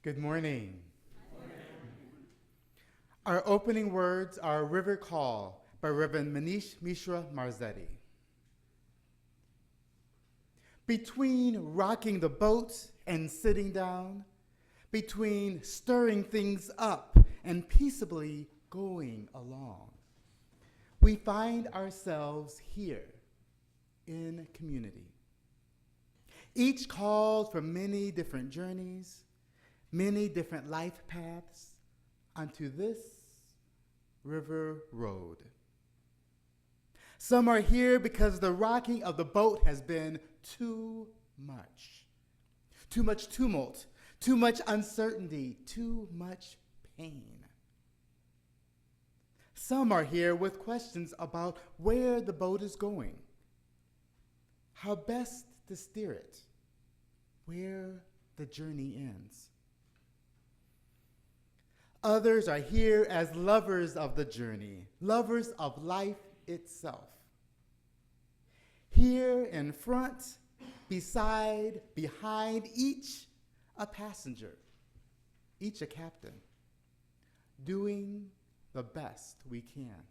Good morning. Our opening words are River Call by Reverend Manish Mishra Marzetti. Between rocking the boat and sitting down, between stirring things up and peaceably going along, we find ourselves here in community. Each called from many different journeys, many different life paths onto this river road. Some are here because the rocking of the boat has been too much. Too much tumult, too much uncertainty, too much pain. Some are here with questions about where the boat is going, how best to steer it, where the journey ends. Others are here as lovers of the journey, lovers of life itself. Here in front, beside, behind, each a passenger, each a captain, doing the best we can.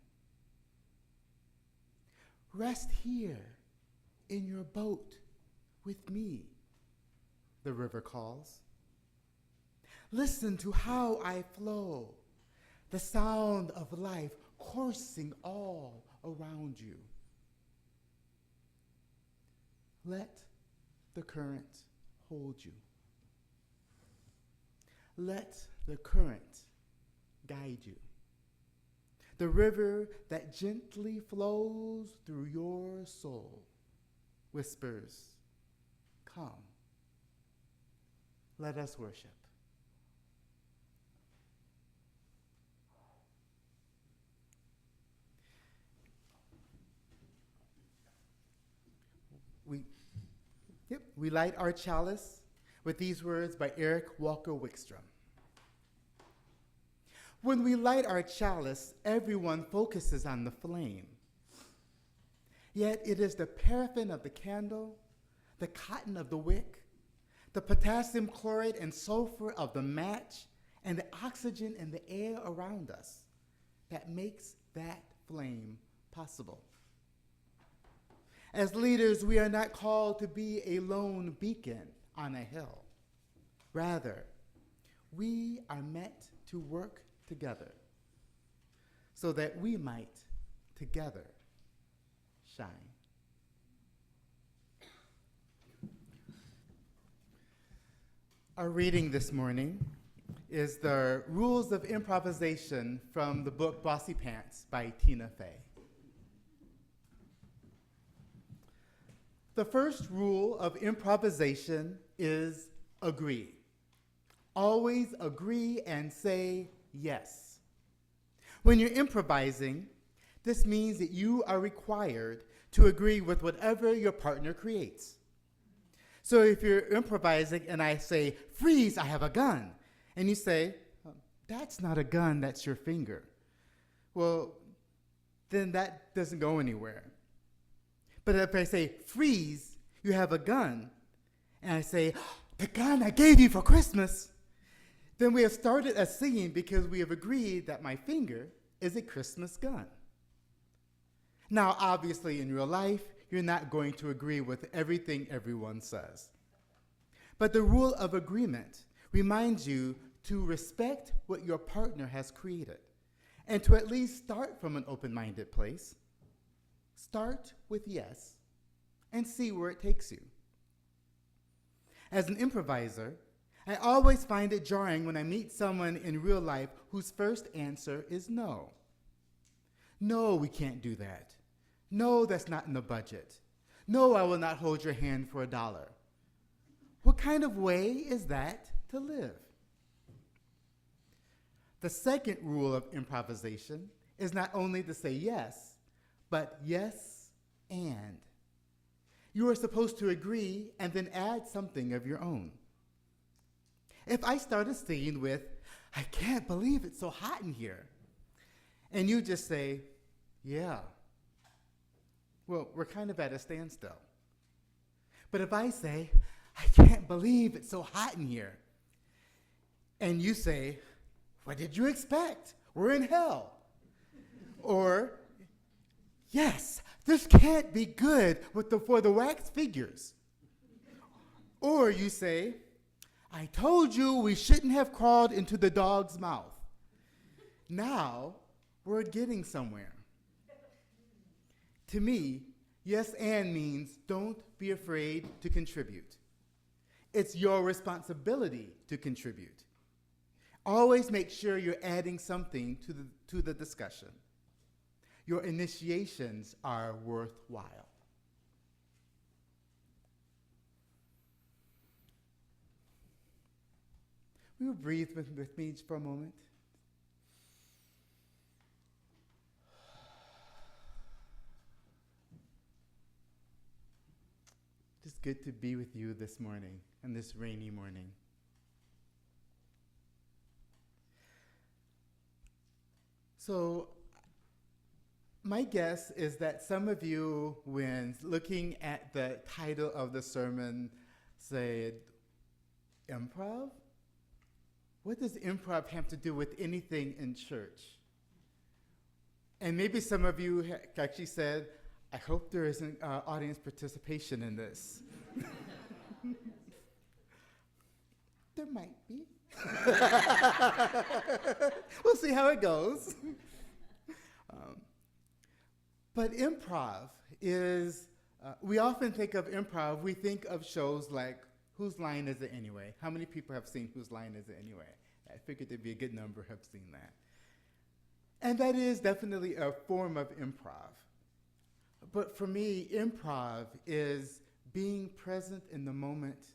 Rest here in your boat with me, the river calls. Listen to how I flow, the sound of life coursing all around you. Let the current hold you. Let the current guide you. The river that gently flows through your soul whispers, "Come, let us worship." We light our chalice with these words by Eric Walker Wickstrom. When we light our chalice, everyone focuses on the flame. Yet it is the paraffin of the candle, the cotton of the wick, the potassium chloride and sulfur of the match, and the oxygen in the air around us that makes that flame possible. As leaders, we are not called to be a lone beacon on a hill. Rather, we are meant to work together so that we might together shine. Our reading this morning is the Rules of Improvisation from the book Bossy Pants by Tina Fey. The first rule of improvisation is agree. Always agree and say yes. When you're improvising, this means that you are required to agree with whatever your partner creates. So if you're improvising and I say, "Freeze, I have a gun," and you say, "That's not a gun, that's your finger," well, then that doesn't go anywhere. But if I say, "Freeze, you have a gun," and I say, "The gun I gave you for Christmas," then we have started a singing because we have agreed that my finger is a Christmas gun. Now, obviously, in real life, you're not going to agree with everything everyone says. But the rule of agreement reminds you to respect what your partner has created and to at least start from an open-minded place. Start with yes and see where it takes you. As an improviser, I always find it jarring when I meet someone in real life whose first answer is no. "No, we can't do that. No, that's not in the budget. No, I will not hold your hand for $1. What kind of way is that to live? The second rule of improvisation is not only to say yes, but yes and. You are supposed to agree and then add something of your own. If I start a scene with, "I can't believe it's so hot in here," and you just say, "Yeah," well, we're kind of at a standstill. But if I say, "I can't believe it's so hot in here," And you say, what did you expect? We're in hell. Or, yes, this can't be good for the wax figures. Or you say, I told you we shouldn't have crawled into the dog's mouth. Now, we're getting somewhere. To me, yes and means don't be afraid to contribute. It's your responsibility to contribute. Always make sure you're adding something to the discussion. Your initiations are worthwhile. Will you breathe with me for a moment? Just good to be with you this morning, and this rainy morning. So, my guess is that some of you, when looking at the title of the sermon, said, Improv? What does improv have to do with anything in church? And maybe some of you actually said, I hope there isn't audience participation in this. There might be. We'll see how it goes. But improv is, we often think of improv, we think of shows like Whose Line Is It Anyway? How many people have seen Whose Line Is It Anyway? I figured there'd be a good number have seen that. And that is definitely a form of improv. But for me, improv is being present in the moment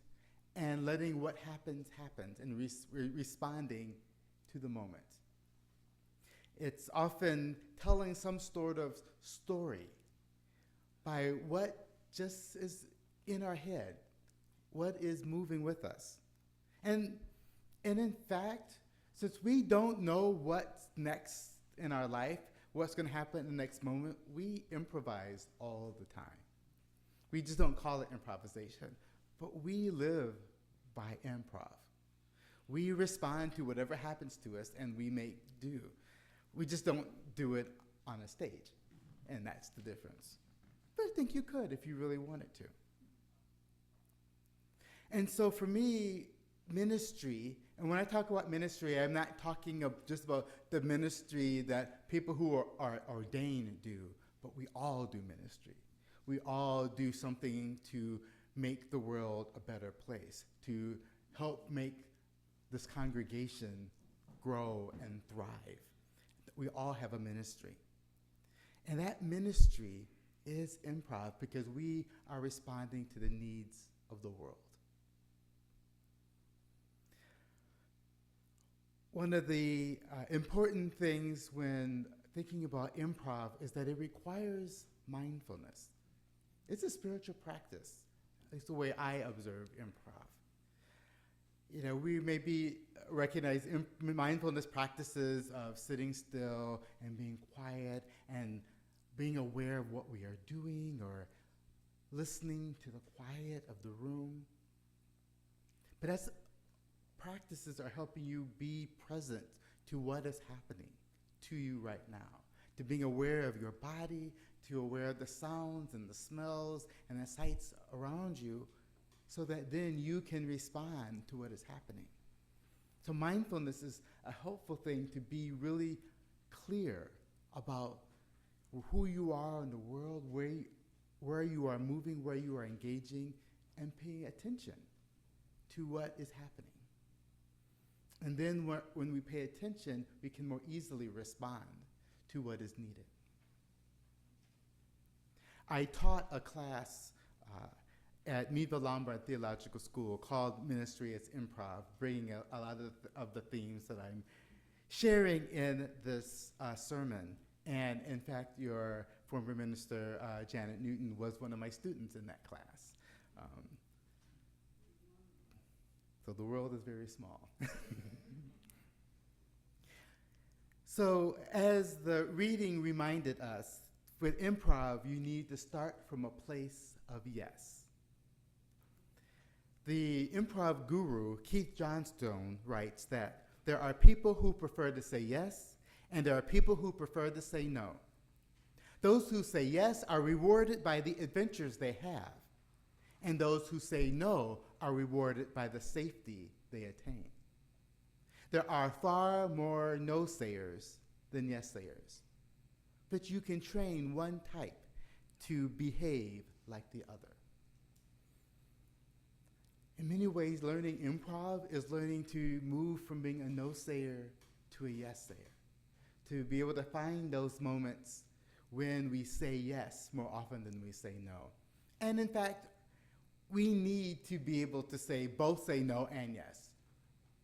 and letting what happens happen and responding to the moment. It's often telling some sort of story by what just is in our head, what is moving with us. And in fact, since we don't know what's next in our life, what's going to happen in the next moment, we improvise all the time. We just don't call it improvisation, but we live by improv. We respond to whatever happens to us, and we make do. We just don't do it on a stage, and that's the difference. But I think you could if you really wanted to. And so for me, ministry, and when I talk about ministry, I'm not talking just about the ministry that people who are ordained do, but we all do ministry. We all do something to make the world a better place, to help make this congregation grow and thrive. We all have a ministry. And that ministry is improv because we are responding to the needs of the world. One of the important things when thinking about improv is that it requires mindfulness. It's a spiritual practice. It's the way I observe improv. You know, we maybe recognize mindfulness practices of sitting still and being quiet and being aware of what we are doing or listening to the quiet of the room. But as practices are helping you be present to what is happening to you right now, to being aware of your body, to aware of the sounds and the smells and the sights around you, so that then you can respond to what is happening. So mindfulness is a helpful thing to be really clear about who you are in the world, where you are moving, where you are engaging, and paying attention to what is happening. And then when we pay attention, we can more easily respond to what is needed. I taught a class at United Theological School called Ministry as Improv, bringing a lot of the themes that I'm sharing in this sermon. And in fact, your former minister, Janet Newton, was one of my students in that class. So the world is very small. So as the reading reminded us, with improv, you need to start from a place of yes. The improv guru, Keith Johnstone, writes that there are people who prefer to say yes, and there are people who prefer to say no. Those who say yes are rewarded by the adventures they have, and those who say no are rewarded by the safety they attain. There are far more no-sayers than yes-sayers, but you can train one type to behave like the other. In many ways, learning improv is learning to move from being a no-sayer to a yes-sayer, to be able to find those moments when we say yes more often than we say no. And in fact, we need to be able to say both say no and yes.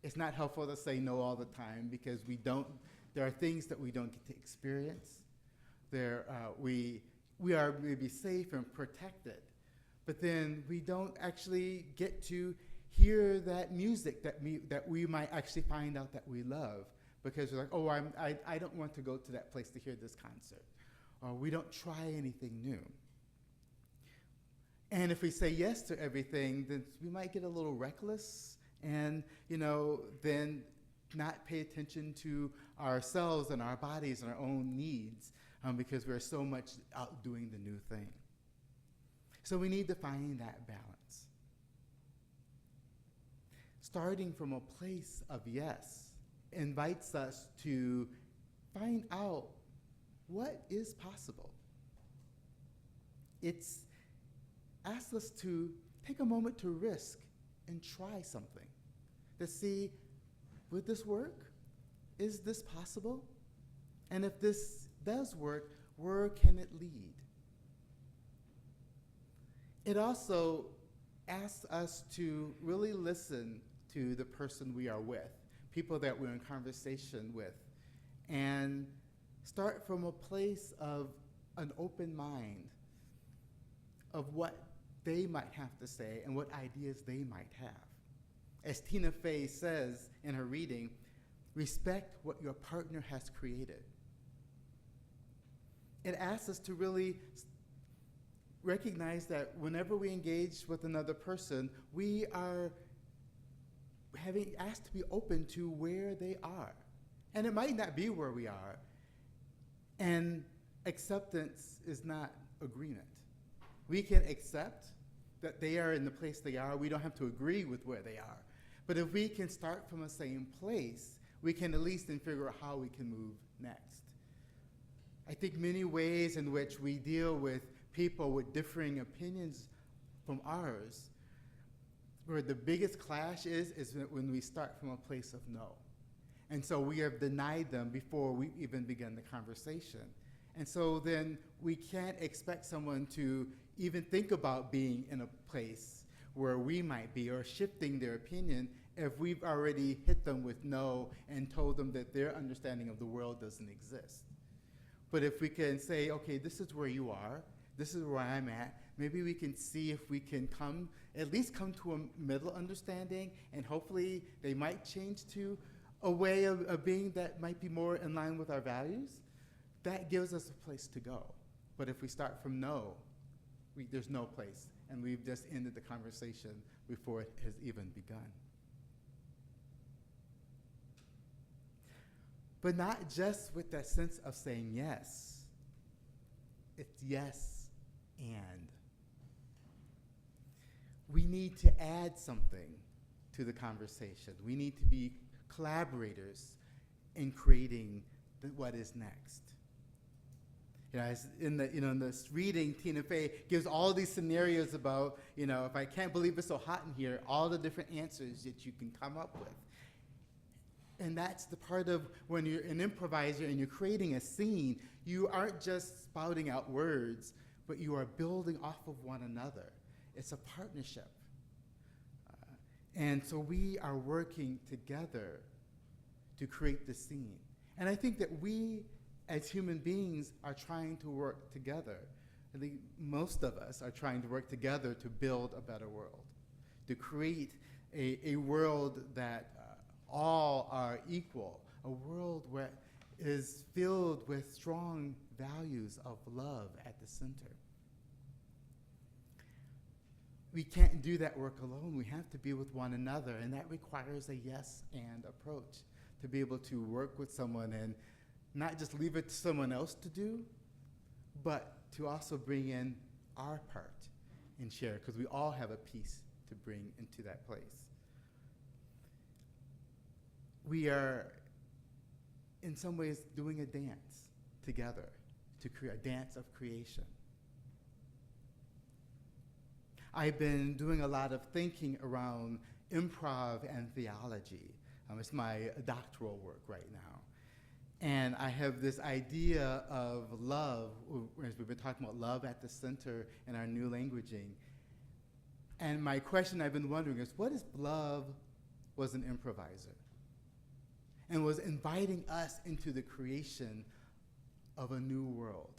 It's not helpful to say no all the time because there are things that we don't get to experience. We are maybe safe and protected, but then we don't actually get to hear that music that we might actually find out that we love because we're like, oh, I don't want to go to that place to hear this concert. Or we don't try anything new. And if we say yes to everything, then we might get a little reckless and, then not pay attention to ourselves and our bodies and our own needs because we're so much out doing the new thing. So we need to find that balance. Starting from a place of yes invites us to find out what is possible. It asks us to take a moment to risk and try something, to see, would this work? Is this possible? And if this does work, where can it lead? It also asks us to really listen to the person we are with, people that we're in conversation with, and start from a place of an open mind of what they might have to say and what ideas they might have. As Tina Fey says in her reading, respect what your partner has created. It asks us to really recognize that whenever we engage with another person, we are asked to be open to where they are. And it might not be where we are. And acceptance is not agreement. We can accept that they are in the place they are. We don't have to agree with where they are. But if we can start from the same place, we can at least then figure out how we can move next. I think many ways in which we deal with people with differing opinions from ours, where the biggest clash is when we start from a place of no. And so we have denied them before we even begin the conversation. And so then we can't expect someone to even think about being in a place where we might be or shifting their opinion if we've already hit them with no and told them that their understanding of the world doesn't exist. But if we can say, okay, this is where you are, this is where I'm at, maybe we can see if we can at least come to a middle understanding, and hopefully they might change to a way of being that might be more in line with our values. That gives us a place to go. But if we start from no, there's no place, and we've just ended the conversation before it has even begun. But not just with that sense of saying yes. It's yes and. We need to add something to the conversation. We need to be collaborators in creating what is next. In this reading, Tina Fey gives all these scenarios about, if I can't believe it's so hot in here, all the different answers that you can come up with. And that's the part of when you're an improviser and you're creating a scene, you aren't just spouting out words, but you are building off of one another. It's a partnership. And so we are working together to create the scene. And I think that we, as human beings, are trying to work together. I think most of us are trying to work together to build a better world, to create a world that all are equal, a world where is filled with strong values of love at the center. we can't do that work alone. We have to be with one another, and that requires a yes and approach to be able to work with someone and not just leave it to someone else to do, but to also bring in our part and share, because we all have a piece to bring into that place. We are, in some ways, doing a dance together to create a dance of creation. I've been doing a lot of thinking around improv and theology. It's my doctoral work right now. And I have this idea of love, as we've been talking about love at the center in our new languaging. And my question I've been wondering is, what if love was an improviser and was inviting us into the creation of a new world?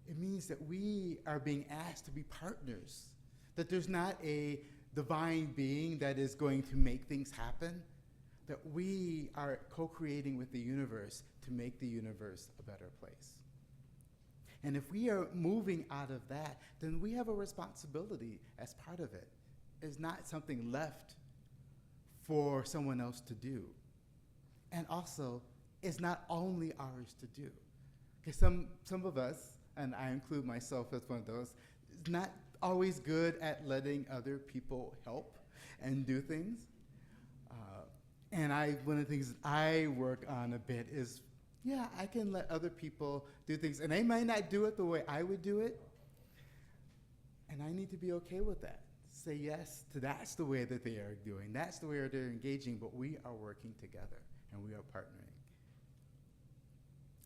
It means that we are being asked to be partners, that there's not a divine being that is going to make things happen, that we are co-creating with the universe to make the universe a better place. And if we are moving out of that, then we have a responsibility as part of it. It's not something left for someone else to do. And also, it's not only ours to do. Because some of us, and I include myself as one of those, is not always good at letting other people help and do things. And one of the things I work on a bit is, yeah, I can let other people do things, and they might not do it the way I would do it, and I need to be okay with that. Say yes to that's the way that they are doing, that's the way that they're engaging, but we are working together, and we are partnering.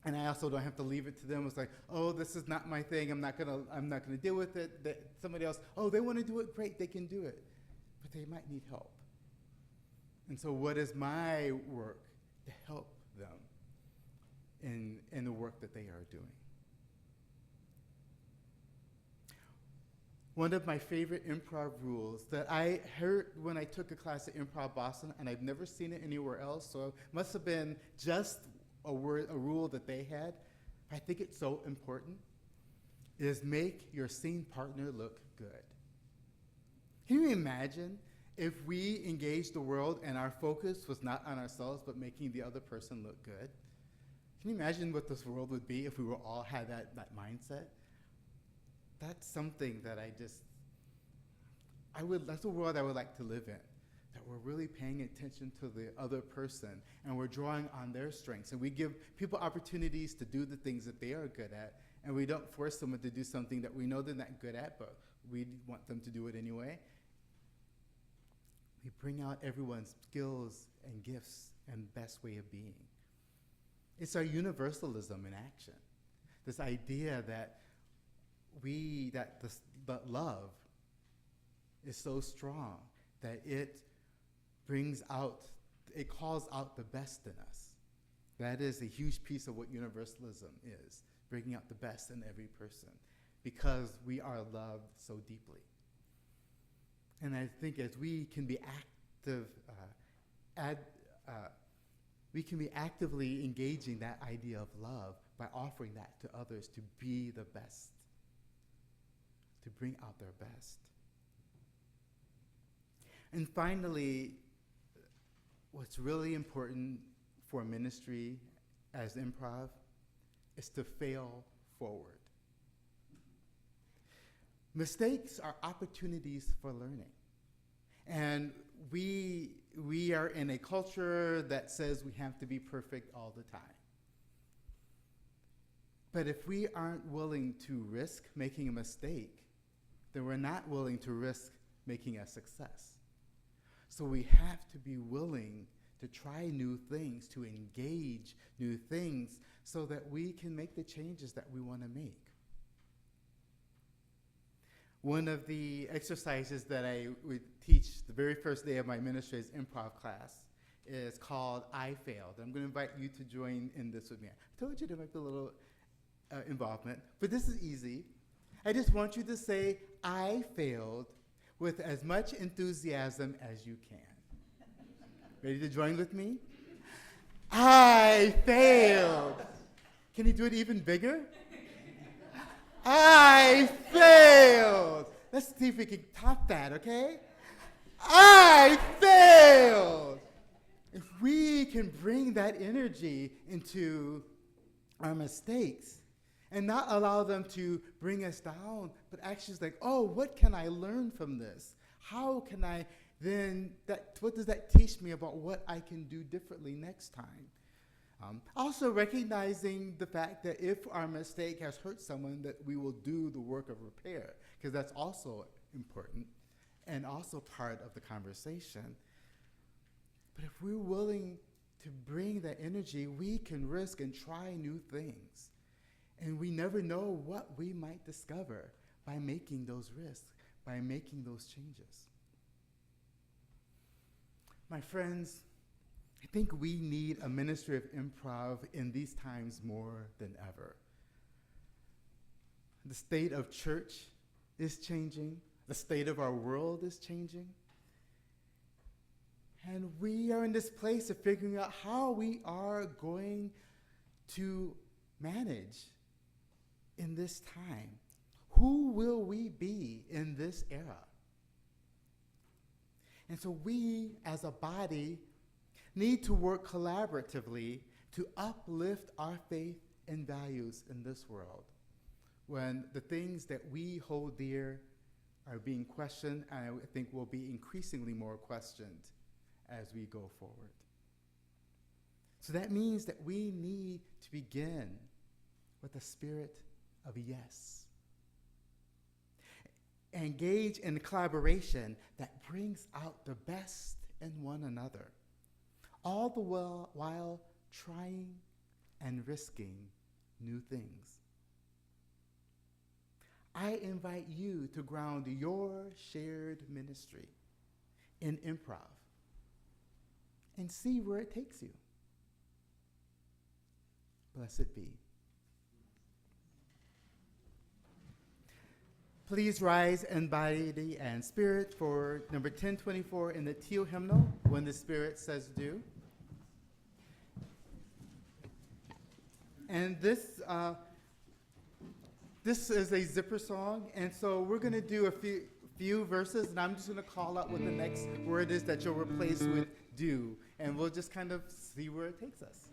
And I also don't have to leave it to them. It's like, oh, this is not my thing. I'm not gonna deal with it. Somebody else, oh, they want to do it, great, they can do it, but they might need help. And so, what is my work to help them in the work that they are doing? One of my favorite improv rules that I heard when I took a class at Improv Boston, and I've never seen it anywhere else, so it must have been just a rule that they had. I think it's so important, is make your scene partner look good. Can you imagine if we engaged the world and our focus was not on ourselves but making the other person look good? Can you imagine what this world would be if we were all had that mindset? That's something that that's a world I would like to live in, that we're really paying attention to the other person and we're drawing on their strengths, and we give people opportunities to do the things that they are good at, and we don't force someone to do something that we know they're not good at, but we want them to do it anyway. We bring out everyone's skills and gifts and best way of being. It's our universalism in action. This idea that that love is so strong that it calls out the best in us. That is a huge piece of what universalism is, bringing out the best in every person, because we are loved so deeply. And I think as we can be actively engaging that idea of love by offering that to others to be the best, to bring out their best. And finally, what's really important for ministry as improv is to fail forward. Mistakes are opportunities for learning. And we are in a culture that says we have to be perfect all the time. But if we aren't willing to risk making a mistake, then we're not willing to risk making a success. So we have to be willing to try new things, to engage new things, so that we can make the changes that we want to make. One of the exercises that I would teach the very first day of my ministry's improv class is called I Failed. I'm going to invite you to join in this with me. I told you to make a little involvement, but this is easy. I just want you to say I failed with as much enthusiasm as you can. Ready to join with me? I failed. Can you do it even bigger? I failed. Let's see if we can top that, okay? I failed. If we can bring that energy into our mistakes and not allow them to bring us down, but actually like, oh, what can I learn from this? How can I then, what does that teach me about what I can do differently next time? Also recognizing the fact that if our mistake has hurt someone, that we will do the work of repair, because that's also important and also part of the conversation. But if we're willing to bring that energy, we can risk and try new things. And we never know what we might discover by making those risks, by making those changes. My friends, I think we need a ministry of improv in these times more than ever. The state of church is changing. The state of our world is changing. And we are in this place of figuring out how we are going to manage in this time. Who will we be in this era? And so we, as a body, need to work collaboratively to uplift our faith and values in this world when the things that we hold dear are being questioned, and I think will be increasingly more questioned as we go forward. So that means that we need to begin with a spirit of yes. Engage in collaboration that brings out the best in one another, all the while trying and risking new things. I invite you to ground your shared ministry in improv and see where it takes you. Blessed be. Please rise in body and spirit for number 1024 in the teal hymnal, When the Spirit Says Do. And this is a zipper song, and so we're going to do a few verses, and I'm just going to call out what the next word is that you'll replace with do, and we'll just kind of see where it takes us.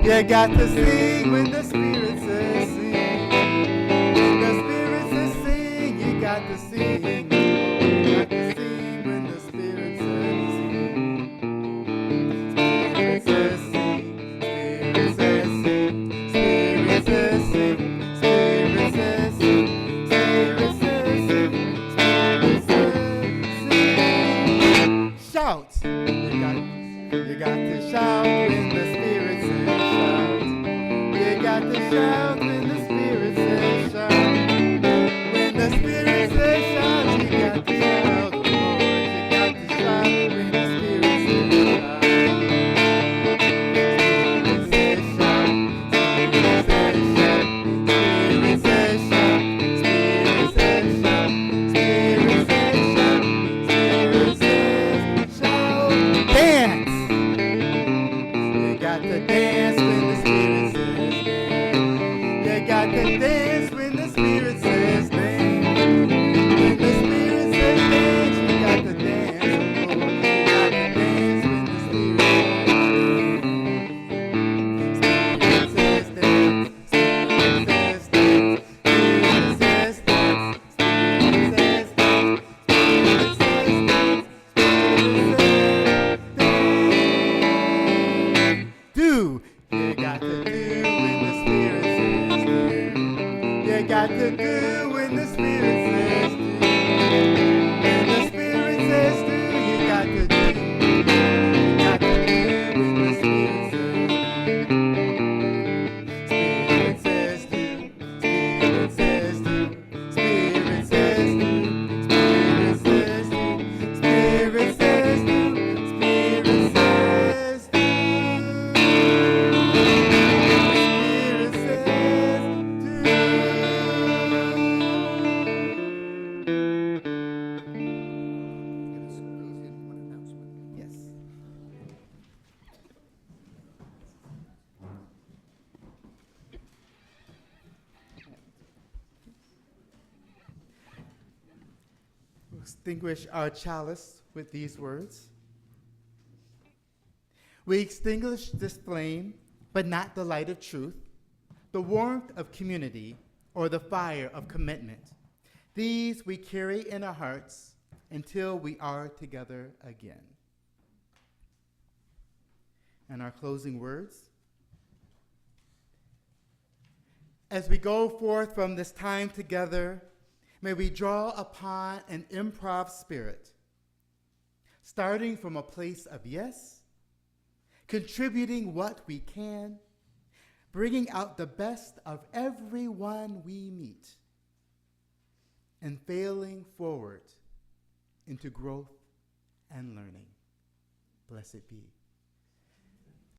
You got to sing when the Spirit says sing. When the Spirit says sing, you got to sing. You got to sing when the Spirit says sing. Spirit says sing. Spirit says sing. Spirit says sing. Spirit says sing. Spirit says sing. Spirit says sing. Shout. You got to shout when the Spirit says shout. You got to shout when the Spirit says shout. When the Spirit says shout, you got to shout, Lord. You got to shout when the Spirit says shout. Spirit says shout. Spirit says shout. Spirit says shout. Spirit says shout. Spirit says shout. Spirit says shout. Dance. You got to dance when the Spirit says dance. You got to dance when the Spirit says dance. When the Spirit says dance, you got to dance, oh Lord. You got to dance when the Spirit says dance. Spirit says dance. Spirit says dance. Spirit says dance. Spirit says dance. Spirit says dance. Spirit says dance. Do. you got to do when the Spirit says do. When the Spirit says do, you got to do. You got to do when the Spirit says do. Spirit says do. Spirit says do. Spirit says do. Spirit says do. Spirit says do. Spirit says do. Yes. We'll extinguish our chalice with these words. We extinguish this flame, but not the light of truth, the warmth of community, or the fire of commitment. These we carry in our hearts until we are together again. And our closing words. As we go forth from this time together, may we draw upon an improv spirit, starting from a place of yes, contributing what we can, bringing out the best of everyone we meet, and failing forward into growth and learning. Blessed be.